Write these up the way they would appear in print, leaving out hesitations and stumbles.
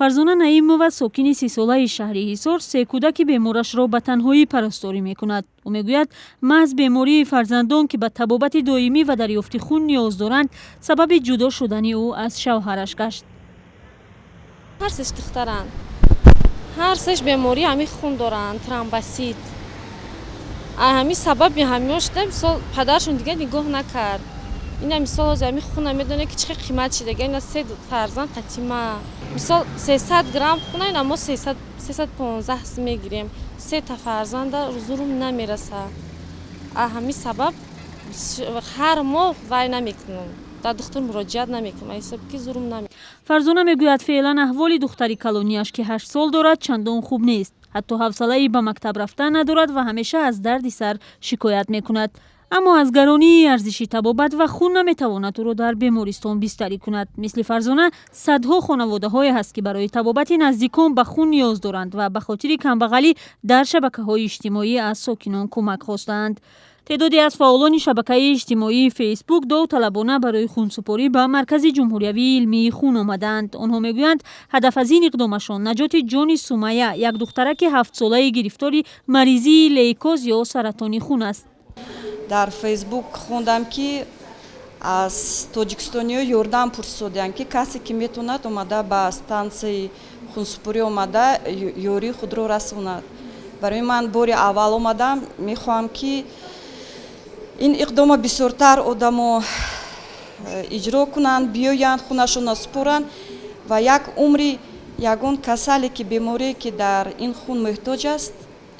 фарзона наимова сокини 30 солаи шаҳри ҳисор се кӯдаки беморашро ба танҳоӣ парасторӣ мекунад. ӯ мегӯяд маҳз бемории фарзандон ки ба табобати доимӣ ва дарёфти хун ниёз доранд сабаби ҷудо шудани ӯ аз шавҳараш гашт. ҳар сеш духтаранд, ҳар сеш беморӣ ҳамин хун доранд, тромбосит. ҳамин сабаби ҳамин шуда мисол падаршон дига нигоҳ накард. ина мисол ҳозир ҳамин хуна медонед ки чӣ қадр қимат шидаga ина 3 фарзанд қатима. мисол 300 грамм хуна ина мо 315 мегирем. 3 та фарзанда зурум намераса. ҳамин сабаб ҳар моҳ вай намекунам. дар духтур муроҷиат намекунам. ҳисоб ки зурум намекунам. фарзона мегӯяд феълан аҳволи духтари калонияш ки 8 сол дорад чандон хуб нест. ҳатто ҳавсалаи ба мактаб рафтан надорад ва ҳамеша аз дарди сар шикоят мекунад. аммо аз гаронии арзиши табобат ва хун наметавонад ӯро дар бемористон бистарӣ кунад. мисли фарзона садҳо хонаводаҳое ҳаст ки барои табобати наздикон ба хун ниёз доранд ва ба хотири камбағалӣ дар шабакаҳои иҷтимоӣ аз сокинон кӯмак хостаанд. تعدادی از فعالان شبکه اجتماعی فیسبوک داوطلبانه برای خونسپاری به مرکز جمهوری علمی خون آمدند. آنها میگویند هدف از این اقدامشان نجات جان سمیه، یک دخترک 7 ساله گرفتاری مریضی لیکوز یا سرطان خون است. در فیسبوک خوندم که از توجیکستانی یاردم پرسیدند که کسی که میتونه اومده به استانسی خونسپاری اومده یاری خود رو رسوند. برای من بار اول اومدم میخوام که این اقدام بسیارتر آدمو اجرا کنند، بیایند خونشون سپارند و یک عمری یگان کسایی که بیماری که در این خون محتاج است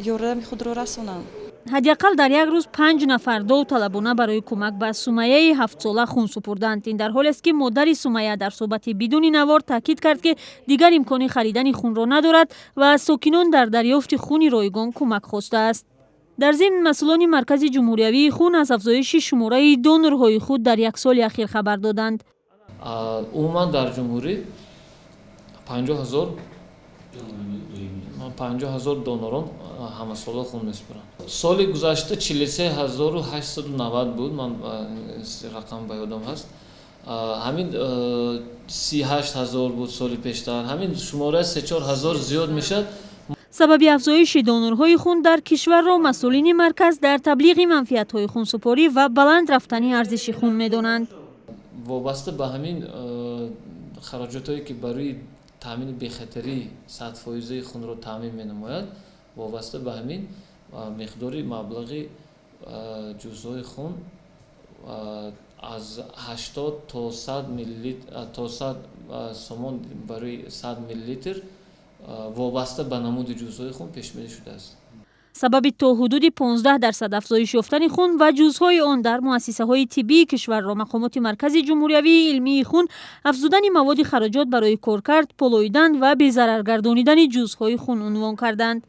یارم خود را رسانند. حداقل در یک روز 5 نفر داوطلبانه برای کمک به سمیه 7 ساله خون سپردند. این در حالی است که مادر سمیه در صحبت بدون نوار تاکید کرد که دیگر امکان خریدن خون را ندارد و از ساکنان در دریافت خون رایگان کمک خواسته است. در ضمن مسئولان مرکز جمهوری خون از افزایش شماره دونورهای خود در یک سال اخیر خبر دادند. عموما در جمهوری 50,000 دونوران همه ساله خون میسپرند. سال گذشته 43,890 بود، من رقم به یادم هست. همین 38,000 بود سال پیشتر. همین شماره 3-4,000 زیاد میشد. سبب افزایش دونورهای خون در کشور را مسئولین مرکز در تبلیغ منفعت‌های خونسپاری و بلند رفتن ارزش خون می‌دانند. وابسته به همین خراجاتی که برای تامین بی‌خطری 100% خون را تامین می‌نماید، وابسته به همین مقداری مبلغی جزئی خون از 80 تا 100 میلیلیتر تا 100 سومون برای 100 میلیلیتر وابسته به نمود جزئی خون پیش‌بینی شده است. سبب تا حدود 15% افزایش یافتن خون و جزهای آن در مؤسسه‌های طبی کشور را مقامات مرکز جمهوری علمی خون افزودن مواد خراجات برای کارکرد، پولویدن و بی‌ضررگردانیدن جزهای خون عنوان کردند.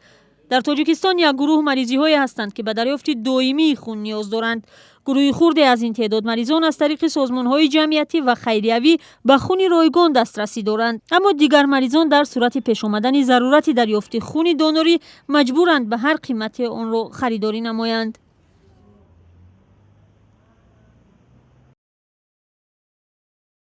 در تاجیکستان یک گروه مریضی‌هایی هستند که به دریافت دائمی خون نیاز دارند. گروه خردی از این تعداد مریضان از طریق سازمان‌های جمعیتی و خیریوی به خون رایگان دسترسی دارند، اما دیگر مریضان در صورت پیش آمدن ضرورت دریافت خون دونوری مجبورند به هر قیمت آن را خریداری نمایند.